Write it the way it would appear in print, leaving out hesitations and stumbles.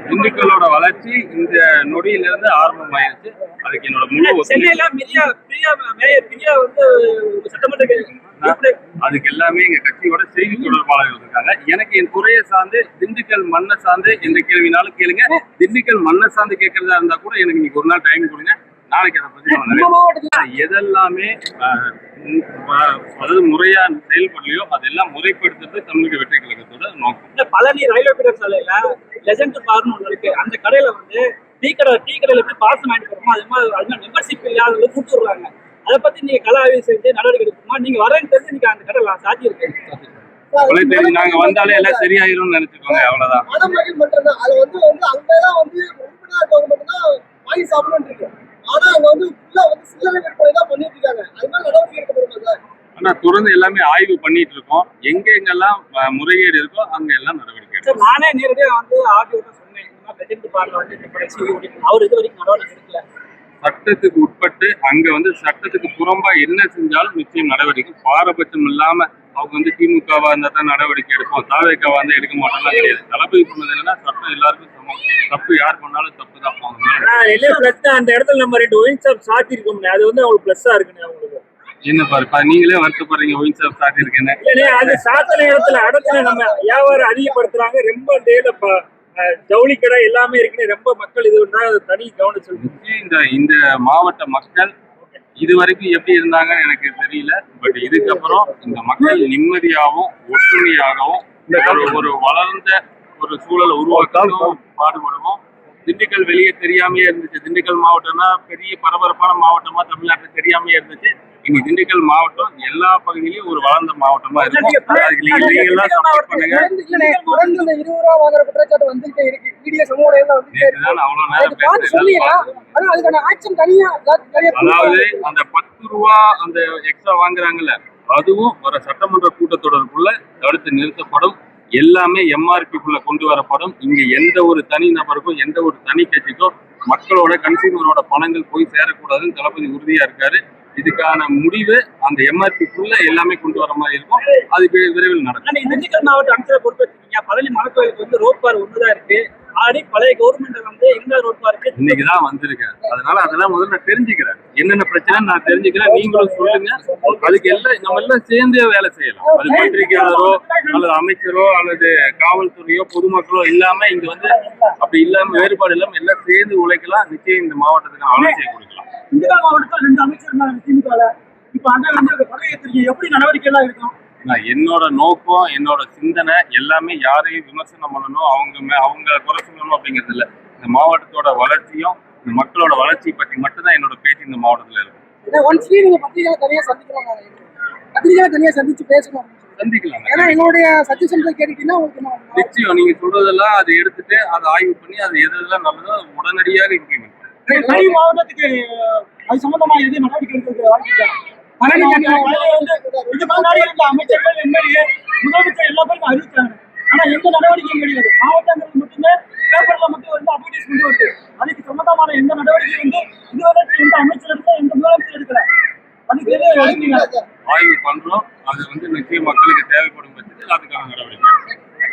திண்டுக்கலோட வளர்ச்சி இந்த நொடியிலிருந்து ஆரம்பமாயிருச்சு. அதுக்கு என்னோட முழு அதுக்கு எல்லாமே எங்க கட்சியோட செய்தி தொடர்பாளர்கள் இருக்காங்க. எனக்கு என் துறையை சார்ந்து திண்டுக்கல் மண்ணை சார்ந்து எந்த கேள்வினாலும் கேளுங்க. திண்டுக்கல் மண்ணை சார்ந்து கேட்கறதா இருந்தா கூட எனக்கு இன்னைக்கு ஒரு நாள் டைம் கொடுங்க. நாளைக்கு அதை பத்தி எதெல்லாமே அதாவது முறையா செயல்படலையோ அதெல்லாம் முறைப்படுத்துறது தமிழக வெற்றி கழகத்தோட நோக்கம். பழனி ரயில்வே பீடர் சாலையில லெஜண்ட் பார்னு ஒன்று இருக்கு. அந்த கடையில வந்து டீ கடையில எப்படி பாசம் வாங்கிட்டு போறோமோ அது மாதிரி மெம்பர்ஷிப் இல்லாத கூட்டு வருவாங்க. அதை பத்தி நீங்க கள ஆய்வு செஞ்சு நடவடிக்கை எடுக்குமா? நீங்க வரேன்னு தெரிஞ்சு நீங்க அந்த கடை சாத்தி இருக்கு. நாங்க வந்தாலே எல்லாம் சரியாயிரும் நினைச்சுக்கோங்க. அவ்வளவுதான். ஆனா தொடர்ந்து எல்லாமே ஆய்வு பண்ணிட்டு இருக்கோம். எங்க எங்கெல்லாம் முறைகேடு இருக்கோ அங்க எல்லாம் நடவடிக்கை. நானே நேரடியா வந்து ஆடியோ சொன்னேன். அவர் இது வரைக்கும் நடவடிக்கை எடுக்கல. சட்டத்துக்கு உட்பட்டு அங்க வந்து சட்டத்துக்கு புறம்பா என்ன செஞ்சாலும் நிச்சயம் நடவடிக்கை. பாரபட்சம் இல்லாம அவங்க வந்து திமுகவா இருந்தா தான் நடவடிக்கை எடுப்போம், தாவேக்காவா இருந்தா எடுக்க மாட்டோம்லாம் கிடையாது. தளபதி பண்ணது என்னன்னா சட்டம் எல்லாருக்கும் சமம். தப்பு யார் பண்ணாலும் தப்பு தான். அந்த இடத்துல நம்ம 2 ஒயின் ஷாப் சாத்தி இருக்கோம். அது வந்து அவங்களுக்கு பிளஸ்ஸா இருக்குன்னு அவங்களுக்கு என்ன பாருப்பா, நீங்களே வருத்தப்படுறீங்க ஒயின் ஷாப் சாத்தி இருக்குன்னு. அது சாத்தின இடத்துல இடத்துல நம்ம வியாபாரம் அதிகப்படுத்துறாங்க. ரொம்ப டேல ஜவுளி கடை எல்லாமே இருக்குன்னு ரொம்ப மக்கள் இது தனி கவனம் சொல்லுங்க. இந்த மாவட்ட மக்கள் இது வரைக்கும் எப்படி இருந்தாங்கன்னு எனக்கு தெரியல. பட் இதுக்கப்புறம் இந்த மக்கள் நிம்மதியாகவும் ஒற்றுமையாகவும் ஒரு வளர்ந்த ஒரு சூழலை உருவாக்கவும் பாடுபடுவோம். திண்டுக்கல் வெளியே தெரியாமையே இருந்துச்சு. திண்டுக்கல் மாவட்டம்னா பெரிய பரபரப்பான மாவட்டமா தமிழ்நாட்டில் தெரியாமையே இருந்துச்சு. இனி திண்டுக்கல் மாவட்டம் எல்லா பகுதியிலயும் ஒரு வளர்ந்த மாவட்டமா இருக்கும். சப்போர்ட் பண்ணுங்க. அதாவது அந்த 10 ரூபா அந்த எக்ஸ்ட்ரா வாங்குறாங்கல்ல, அதுவும் வர சட்டமன்ற கூட்டத்தொடருக்குள்ள தடுத்து நிறுத்தப்படும். எல்லாமே எம்ஆர்பிக்குள்ள கொண்டு வரப்படும். இங்க எந்த ஒரு தனி நபருக்கும் எந்த ஒரு தனி கட்சிக்கும் மக்களோட கன்சியூமரோட பணங்கள் போய் சேரக்கூடாதுன்னு தளபதி உறுதியா இருக்காரு. இதுக்கான முடிவு அந்த எம்ஆர்பிக்குள்ள எல்லாமே கொண்டு வர மாதிரி இருக்கும். அது விரைவில் நடக்கும். திண்டுக்கல் மாவட்ட அமைச்சரை பொறுப்பேற்றீங்க. பழனி மலைக்கோயிலுக்கு வந்து ரோட் பார் ஒண்ணுதான் இருக்கு. ஆடி பழைய கவர்மெண்ட் வந்து எங்க ரோட் பார் இருக்கு இன்னைக்குதான் வந்திருக்கேன். அதனால அதெல்லாம் முதல்ல நான் தெரிஞ்சுக்கிறேன். என்னென்ன பிரச்சனை நான் தெரிஞ்சுக்கிறேன். நீங்களும் சொல்லுங்க. அதுக்கு எல்லாம் நம்ம எல்லாம் சேர்ந்தே வேலை செய்யலாம். அது பத்திரிகையாளரோ அல்லது அமைச்சரோ அல்லது காவல்துறையோ பொதுமக்களோ இல்லாம இங்க வந்து அப்படி இல்லாம வேறுபாடு இல்லாம எல்லாம் சேர்ந்து உழைக்கலாம். நிச்சயம் இந்த மாவட்டத்துக்கு ஆலோசனை கொடுக்கலாம். திண்டுக்கல் மாவட்டத்தில் 2 அமைச்சர்கள் திமுக இப்ப அங்க வந்து பதவியேற்று எப்படி நடவடிக்கை எல்லாம் இருக்கும்? என்னோட நோக்கம் என்னோட சிந்தனை எல்லாமே யாரையும் விமர்சனம் பண்ணணும், அவங்க குறை சொல்லணும் அப்படிங்கிறது இல்லை. இந்த மாவட்டத்தோட வளர்ச்சியும் இந்த மக்களோட வளர்ச்சியை பற்றி மட்டும்தான் என்னோட பேச்சு இந்த மாவட்டத்தில் இருக்கு. நிச்சயம் நீங்க சொல்றதெல்லாம் அதை எடுத்துட்டு அதை ஆய்வு பண்ணி அது எதெல்லாம் நல்லதோ உடனடியாக இம்ப்ளிமெண்ட் மாவட்டத்துக்கு அது சம்பந்தமா எது நடவடிக்கை எடுக்கிறது அமைச்சர்கள் எம்எல்ஏ முதலமைச்சர் எல்லா பேருக்கும் அறிவிச்சாங்க. ஆனா எந்த நடவடிக்கையும் கிடையாது. மாவட்டங்களுக்கு மட்டுமே பேப்பர்ல மட்டும் வந்து அட்வர்டைஸ்மெண்ட் வருது. அதுக்கு சம்பந்தமான எந்த நடவடிக்கை வந்து இதுவரை எந்த அமைச்சர் எடுக்கல, எந்த முதலமைச்சர் எடுக்கல. அதுக்கு ஆய்வு பண்றோம். அது வந்து நிச்சயம் மக்களுக்கு தேவைப்படும்.